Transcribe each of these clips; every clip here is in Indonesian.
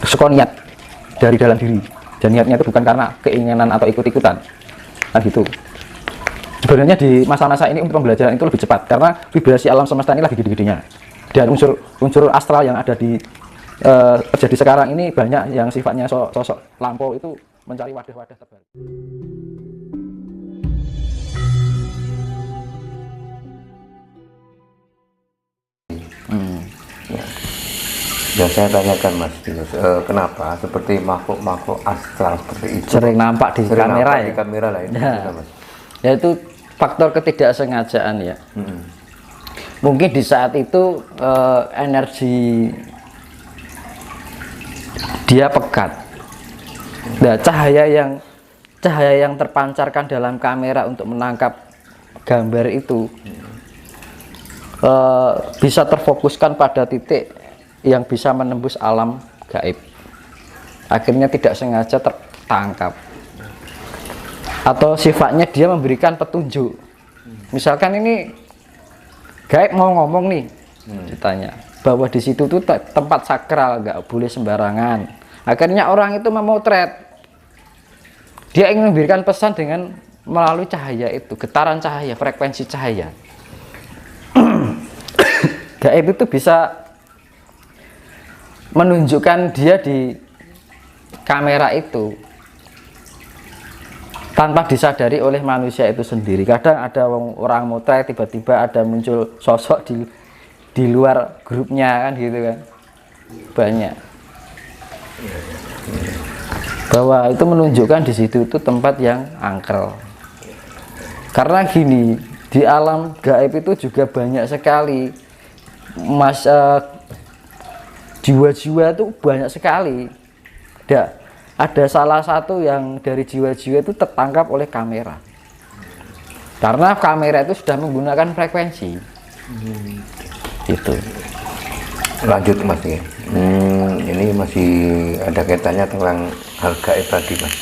saka niat dari dalam diri, dan niatnya itu bukan karena keinginan atau ikut-ikutan kan gitu. Sebenarnya di masa-masa ini untuk pembelajaran itu lebih cepat karena vibrasi alam semesta ini lagi gede-gedenya, dan unsur astral yang ada di terjadi sekarang ini banyak yang sifatnya sosok lampau itu mencari wadah-wadah terbaru. Dan saya tanyakan Mas Dimas, kenapa seperti makhluk-makhluk astral seperti itu sering nampak di sering kamera nampak ya? di kamera lah ini, Mas? Ya itu faktor ketidaksengajaan ya. Mungkin di saat itu energi dia pekat. Nah, cahaya yang terpancarkan dalam kamera untuk menangkap gambar itu bisa terfokuskan pada titik yang bisa menembus alam gaib. Akhirnya tidak sengaja tertangkap. Atau sifatnya dia memberikan petunjuk. Misalkan ini gaib mau ngomong nih, ditanya bahwa di situ tuh tempat sakral, nggak boleh sembarangan. Akhirnya orang itu memotret. Dia ingin memberikan pesan dengan melalui cahaya itu, getaran cahaya, frekuensi cahaya. Gaib itu bisa menunjukkan dia di kamera itu tanpa disadari oleh manusia itu sendiri. Kadang ada orang motret, tiba-tiba ada muncul sosok di luar grupnya kan gitu kan, banyak. Bahwa itu menunjukkan di situ itu tempat yang angker. Karena gini, di alam gaib itu juga banyak sekali jiwa-jiwa itu banyak sekali. Ada salah satu yang dari jiwa-jiwa itu tertangkap oleh kamera. Karena kamera itu sudah menggunakan frekuensi. Itu. Lanjut Mas ya. Ini masih ada kaitannya tentang hal gaib tadi Mas.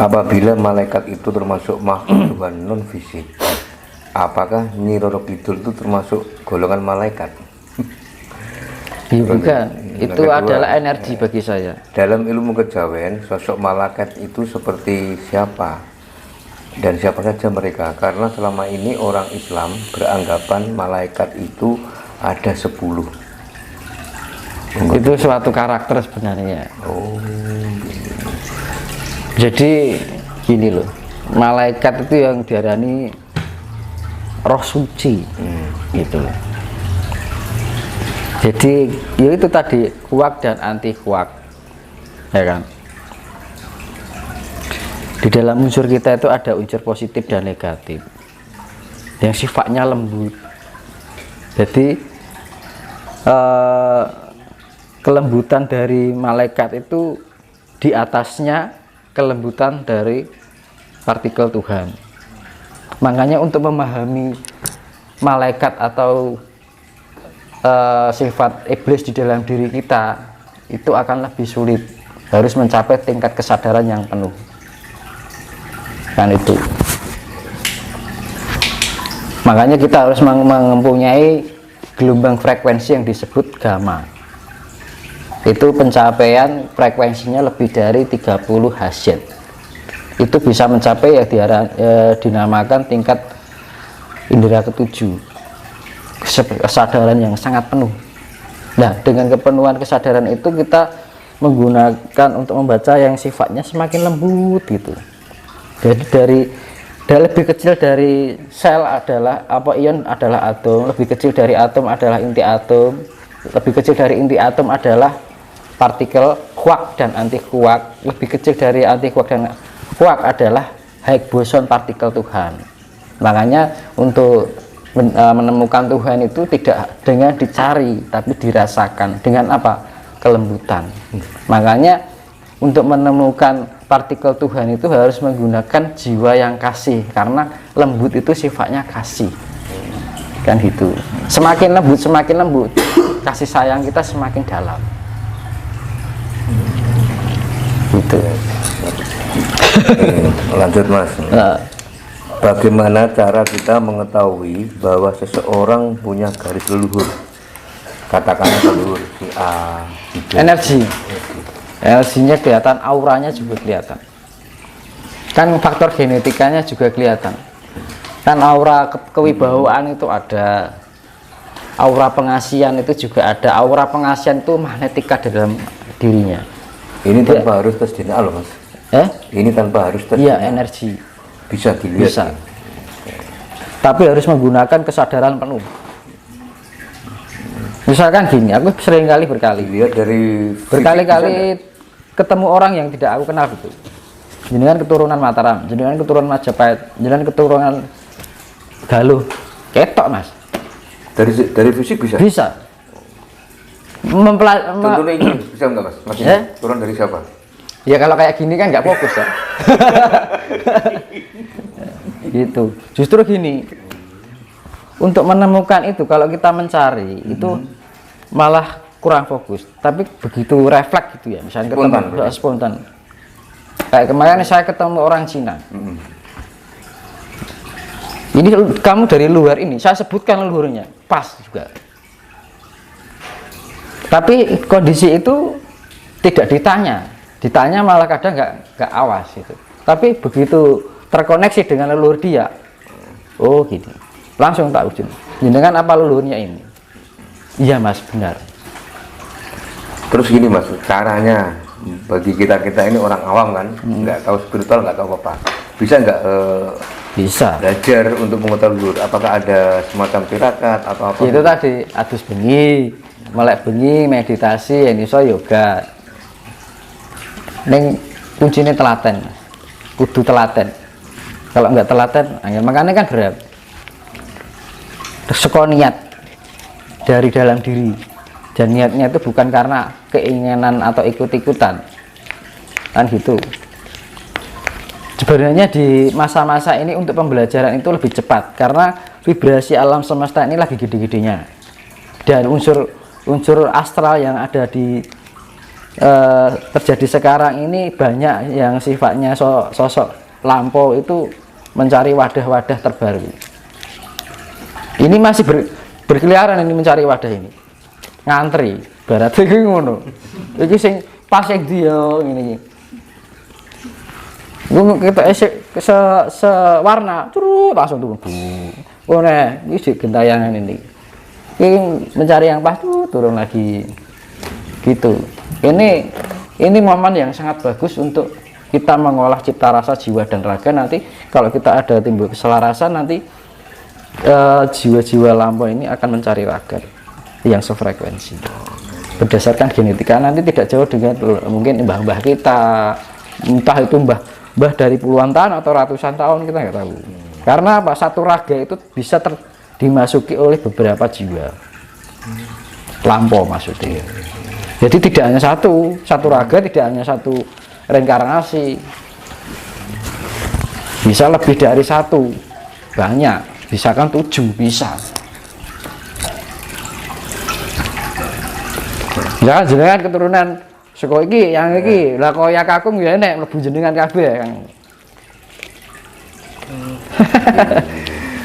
Apabila malaikat itu termasuk makhluk Tuhan non fisik, apakah Nyi Roro Kidul itu termasuk golongan malaikat? Ya, bukan, itu adalah energi bagi saya. Dalam ilmu kejawen, sosok malaikat itu seperti siapa dan siapa saja mereka? Karena selama ini orang Islam beranggapan malaikat itu ada 10. Itu suatu karakter sebenarnya. Oh. Jadi gini loh, malaikat itu yang diarani roh suci, gitu loh. Jadi ya itu tadi, kuak dan anti kuak, ya kan. Di dalam unsur kita itu ada unsur positif dan negatif yang sifatnya lembut. Jadi kelembutan dari malaikat itu di atasnya kelembutan dari partikel Tuhan. Makanya untuk memahami malaikat atau sifat iblis di dalam diri kita itu akan lebih sulit, harus mencapai tingkat kesadaran yang penuh kan itu. Makanya kita harus mempunyai gelombang frekuensi yang disebut gamma. Itu pencapaian frekuensinya lebih dari 30 Hz. Itu bisa mencapai dinamakan tingkat indera ketujuh, kesadaran yang sangat penuh. Nah, dengan kepenuhan kesadaran itu kita menggunakan untuk membaca yang sifatnya semakin lembut gitu. Jadi dari lebih kecil dari sel adalah ion adalah atom, lebih kecil dari atom adalah inti atom, lebih kecil dari inti atom adalah partikel quark dan anti quark, lebih kecil dari anti quark dan quark adalah Higgs boson partikel Tuhan. Makanya untuk menemukan Tuhan itu tidak dengan dicari tapi dirasakan dengan apa? Kelembutan. Makanya untuk menemukan partikel Tuhan itu harus menggunakan jiwa yang kasih, karena lembut itu sifatnya kasih kan gitu. Semakin lembut kasih sayang kita semakin dalam gitu. Lanjut Mas. Bagaimana cara kita mengetahui bahwa seseorang punya garis leluhur? katakanlah telur si A, si B. Energinya kelihatan, auranya juga kelihatan, kan faktor genetikanya juga kelihatan kan, aura kewibawaan itu ada, aura pengasihan itu juga ada. Aura pengasihan itu magnetika di dalam dirinya. Ini tanpa harus tes DNA loh mas. Ini tanpa harus tes iya, DNA. energi Bisa dilihat. bisa, tapi harus menggunakan kesadaran penuh. Misalkan gini, aku sering kali Lihat dari berkali-kali ketemu orang yang tidak aku kenal gitu. Jenengan keturunan Mataram, jenengan keturunan Majapahit, jenengan keturunan Galuh, ketok mas. Dari fisik bisa. Bisa. Contohnya ini bisa nggak mas? Mas ini turun dari siapa? Ya kalau kayak gini kan nggak fokus ya. Gitu. Justru gini, untuk menemukan itu kalau kita mencari itu malah kurang fokus. Tapi begitu refleks gitu ya, misalnya ketemu spontan. Kayak kemarin saya ketemu orang Cina. Ini kamu dari luar ini, saya sebutkan leluhurnya, pas juga. Tapi kondisi itu tidak ditanya malah kadang nggak awas gitu. Tapi begitu terkoneksi dengan leluhur dia, oh gini, langsung tak ujung. Jenengan apa leluhurnya ini? Iya mas, benar. Terus gini mas, caranya bagi kita ini orang awam kan, nggak tahu spiritual, nggak tahu apa, bisa nggak bisa belajar untuk mengetahui leluhur? Apakah ada semacam tirakat atau apa? itu tadi adus bengi, melek bengi, meditasi, ini so yoga. Neng kuncinya telaten, kudu telaten. Kalau nggak telaten, makanya kan berat. Seko niat dari dalam diri, dan niatnya itu bukan karena keinginan atau ikut-ikutan, kan gitu. Sebenarnya di masa-masa ini untuk pembelajaran itu lebih cepat karena vibrasi alam semesta ini lagi gede-gedenya, dan unsur astral yang ada di terjadi sekarang ini banyak yang sifatnya sosok lampau itu mencari wadah-wadah terbaru. Ini masih berkeliaran ini mencari wadah ini, ngantri barat iki ngono iki sing pas yang dia ini kita sewarna curut langsung turun oh nih ini gentayangan ini mencari yang pas turun lagi gitu. Ini momen yang sangat bagus untuk kita mengolah cipta rasa jiwa dan raga. Nanti kalau kita ada timbul keselarasan, nanti jiwa-jiwa lampau ini akan mencari raga yang sefrekuensi berdasarkan genetika. Nanti tidak jauh dengan mungkin mbah-mbah kita, entah itu mbah dari puluhan tahun atau ratusan tahun, kita nggak tahu. Karena apa? Satu raga itu bisa dimasuki oleh beberapa jiwa lampau maksudnya. Jadi tidak hanya satu raga, tidak hanya satu reinkarnasi, bisa lebih dari satu, banyak, bisa kan 7 bisa. Ya jenengan keturunan saka iki yang iki, lah kaya kakung ya nek mlebu jenengan kabeh Kang.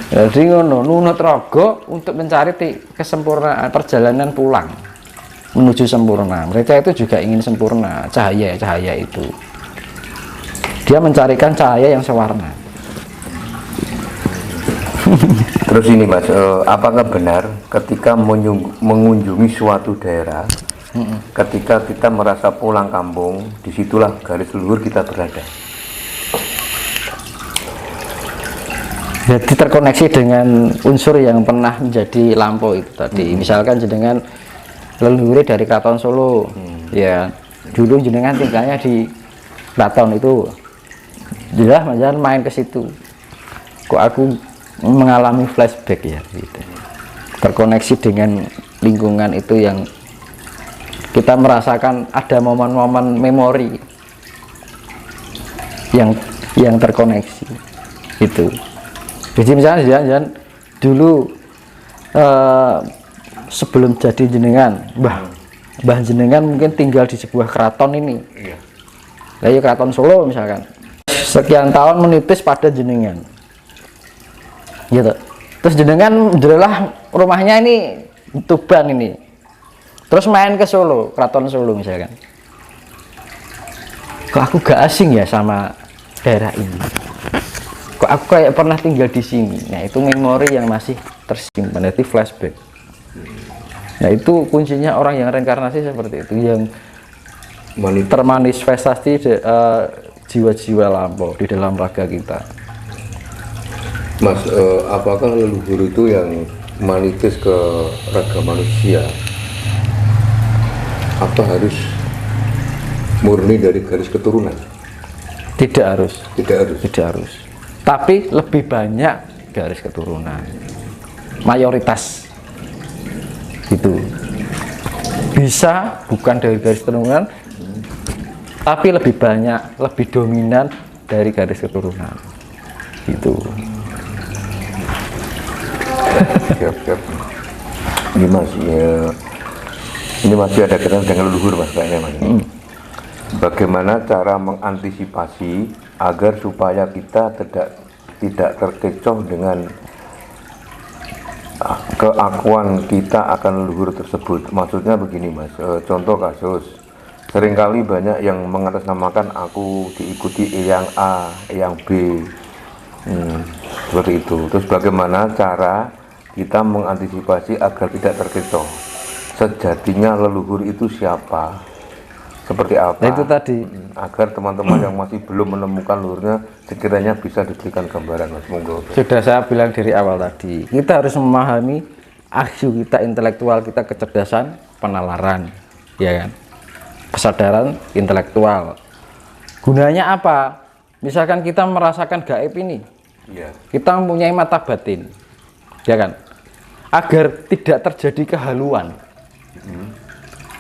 Jadi ngono, nunut raga untuk mencari kesempurnaan perjalanan pulang menuju sempurna. Mereka itu juga ingin sempurna, cahaya itu. Dia mencarikan cahaya yang sewarna. Terus ini mas, apakah benar ketika mengunjungi suatu daerah, ketika kita merasa pulang kampung, disitulah garis leluhur kita berada? Jadi terkoneksi dengan unsur yang pernah menjadi lampau itu tadi. Misalkan jenengan leluhur dari Keraton Solo, ya dulu jenengan tinggalnya di Keraton itu, jelas jangan main ke situ. Kok aku mengalami flashback ya, gitu. Terkoneksi dengan lingkungan itu yang kita merasakan ada momen-momen memori yang terkoneksi itu. Jadi misalnya jangan dulu sebelum jadi jenengan, mbah jenengan mungkin tinggal di sebuah keraton ini. Iya. Kayak Keraton Solo misalkan. Sekian tahun menitis pada jenengan. Gitu. Terus jenengan jelas rumahnya ini Tuban ini. terus main ke Solo, Keraton Solo misalkan, kok aku gak asing ya sama daerah ini, kok aku kayak pernah tinggal di sini. Nah itu memori yang masih tersimpan, itu flashback. Nah itu kuncinya orang yang reinkarnasi seperti itu, yang termanifestasi jiwa-jiwa lampau di dalam raga kita. Mas, apakah leluhur itu yang manitis ke raga manusia, apa harus murni dari garis keturunan? Tidak harus. Tidak harus. Tidak harus. Tapi lebih banyak garis keturunan. Mayoritas itu bisa bukan dari garis keturunan, tapi lebih banyak, lebih dominan dari garis keturunan. Gitu. Siap. Ini masih ada kaitan dengan leluhur, Mas, kayaknya, Mas. Bagaimana cara mengantisipasi agar supaya kita tidak terkecoh dengan keakuan kita akan leluhur tersebut? Maksudnya begini, Mas, contoh kasus, seringkali banyak yang mengatasnamakan aku diikuti yang A, yang B, seperti itu. Terus bagaimana cara kita mengantisipasi agar tidak terkecoh? Sejatinya leluhur itu siapa? Seperti apa? Nah, itu tadi, agar teman-teman yang masih belum menemukan leluhurnya sekiranya bisa diberikan gambaran, Mas. Monggo. sudah saya bilang dari awal tadi, kita harus memahami IQ kita, intelektual kita, kecerdasan, penalaran, ya kan, kesadaran intelektual. Gunanya apa? Misalkan kita merasakan gaib ini, Iya. kita mempunyai mata batin, ya kan, agar tidak terjadi kehaluan,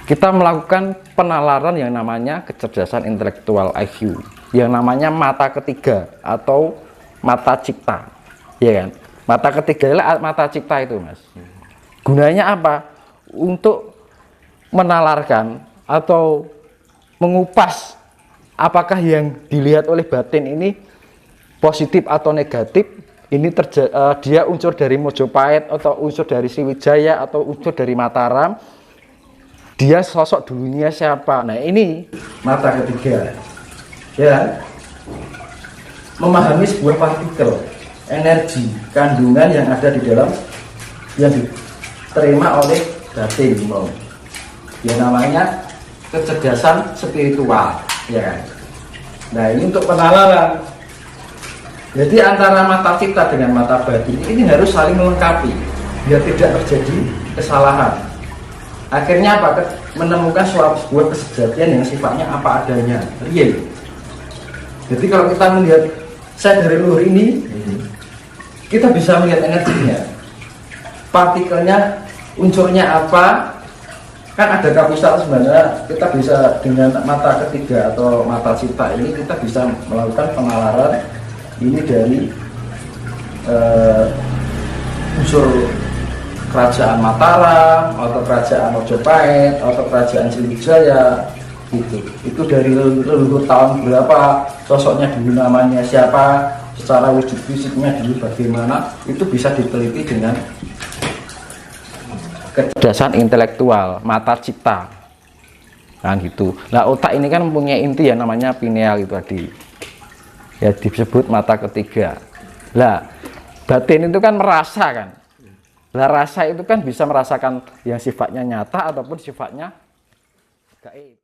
kita melakukan penalaran yang namanya kecerdasan intelektual IQ, yang namanya mata ketiga atau mata cipta, ya kan. Mata ketiga adalah mata cipta itu, Mas. Gunanya apa? Untuk menalarkan atau mengupas apakah yang dilihat oleh batin ini positif atau negatif. Ini dia unsur dari Mojopahit atau unsur dari Sriwijaya atau unsur dari Mataram. Dia sosok dulunya siapa? Nah ini mata ketiga, ya, memahami sebuah partikel energi kandungan yang ada di dalam yang diterima oleh batin, yang namanya kecerdasan spiritual, ya kan. Nah ini untuk penalaran. Jadi antara mata cipta dengan mata batin ini harus saling melengkapi biar tidak terjadi kesalahan. Akhirnya apa? Menemukan sebuah kesejatian yang sifatnya apa adanya, real. Jadi kalau kita melihat saya dari luar ini, kita bisa melihat energinya, partikelnya, unsurnya apa. Kan ada kapisal sebenarnya, kita bisa dengan mata ketiga atau mata cipta ini kita bisa melakukan penalaran ini dari unsur kerajaan Mataram atau kerajaan Mojopahit atau kerajaan Sriwijaya gitu. Itu dari leluhur tahun berapa, sosoknya dulu namanya siapa, secara wujud fisiknya dulu bagaimana, itu bisa diteliti dengan kecerdasan intelektual, mata cipta kan gitu. Nah otak ini kan mempunyai inti yang namanya pineal itu tadi, ya disebut mata ketiga. Lah batin itu kan merasa kan. Lah rasa itu kan bisa merasakan yang sifatnya nyata ataupun sifatnya gaib.